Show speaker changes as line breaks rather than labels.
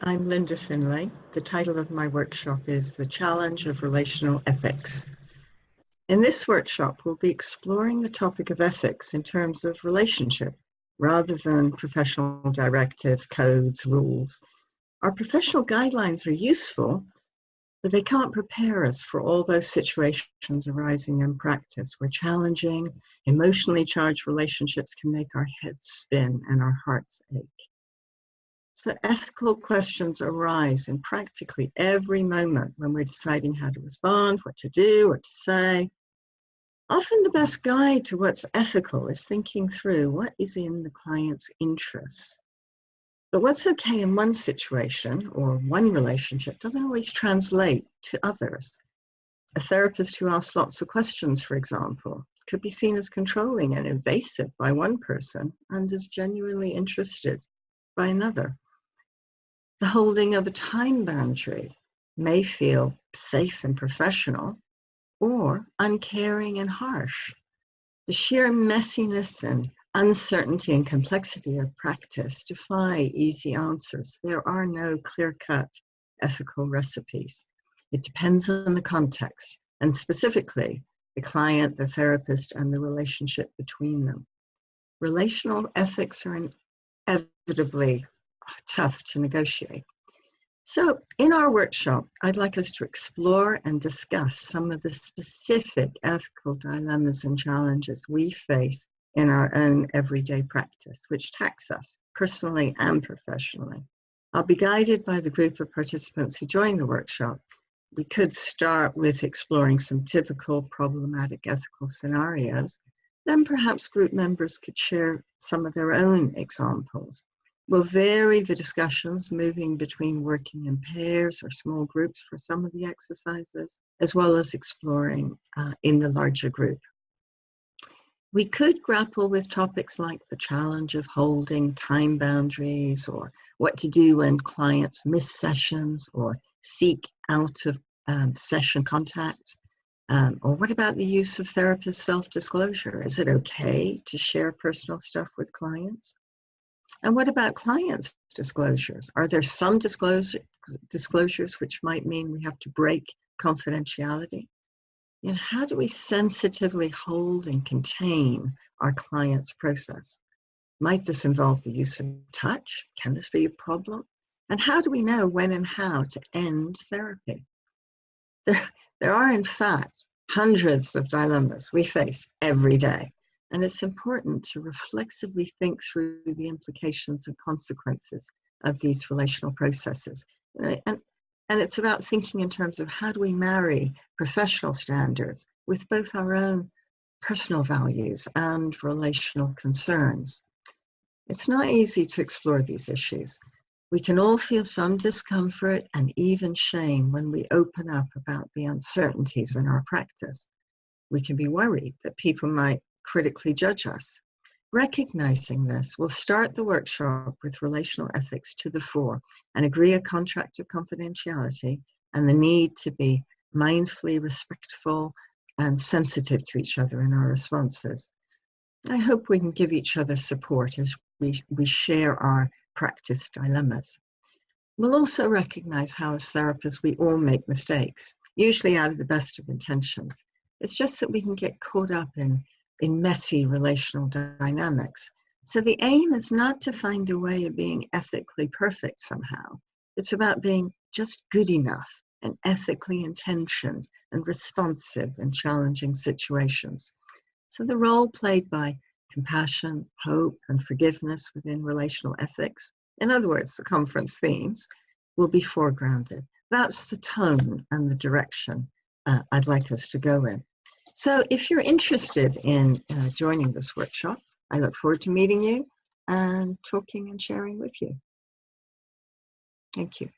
I'm Linda Finlay. The title of my workshop is The Challenge of Relational Ethics. In this workshop, we'll be exploring the topic of ethics in terms of relationship, rather than professional directives, codes, rules. Our professional guidelines are useful, but they can't prepare us for all those situations arising in practice where challenging, emotionally charged relationships can make our heads spin and our hearts ache. So ethical questions arise in practically every moment when we're deciding how to respond, what to do, what to say. Often the best guide to what's ethical is thinking through what is in the client's interests. But what's okay in one situation or one relationship doesn't always translate to others. A therapist who asks lots of questions, for example, could be seen as controlling and invasive by one person and is genuinely interested by another. The holding of a time boundary may feel safe and professional or uncaring and harsh. The sheer messiness and uncertainty and complexity of practice defy easy answers. There are no clear-cut ethical recipes. It depends on the context and specifically the client, the therapist, and the relationship between them. Relational ethics are inevitably tough to negotiate. So in our workshop, I'd like us to explore and discuss some of the specific ethical dilemmas and challenges we face in our own everyday practice, which tax us personally and professionally. I'll be guided by the group of participants who join the workshop. We could start with exploring some typical problematic ethical scenarios. Then perhaps group members could share some of their own examples. We'll vary the discussions, moving between working in pairs or small groups for some of the exercises, as well as exploring in the larger group. We could grapple with topics like the challenge of holding time boundaries, or what to do when clients miss sessions or seek out of session contact. Or what about the use of therapist self-disclosure? Is it okay to share personal stuff with clients? And what about clients' disclosures? Are there some disclosures which might mean we have to break confidentiality? And how do we sensitively hold and contain our client's process? Might this involve the use of touch? Can this be a problem? And how do we know when and how to end therapy? There are, in fact, hundreds of dilemmas we face every day. And it's important to reflexively think through the implications and consequences of these relational processes. And it's about thinking in terms of how do we marry professional standards with both our own personal values and relational concerns. It's not easy to explore these issues. We can all feel some discomfort and even shame when we open up about the uncertainties in our practice. We can be worried that people might critically judge us. Recognizing this, we'll start the workshop with relational ethics to the fore and agree a contract of confidentiality and the need to be mindfully respectful and sensitive to each other in our responses. I hope we can give each other support as we share our practice dilemmas. We'll also recognize how as therapists we all make mistakes, usually out of the best of intentions. It's just that we can get caught up in messy relational dynamics. So the aim is not to find a way of being ethically perfect somehow. It's about being just good enough and ethically intentioned and responsive in challenging situations. So the role played by compassion, hope, and forgiveness within relational ethics, in other words, the conference themes, will be foregrounded. That's the tone and the direction I'd like us to go in. So if you're interested in joining this workshop, I look forward to meeting you and talking and sharing with you. Thank you.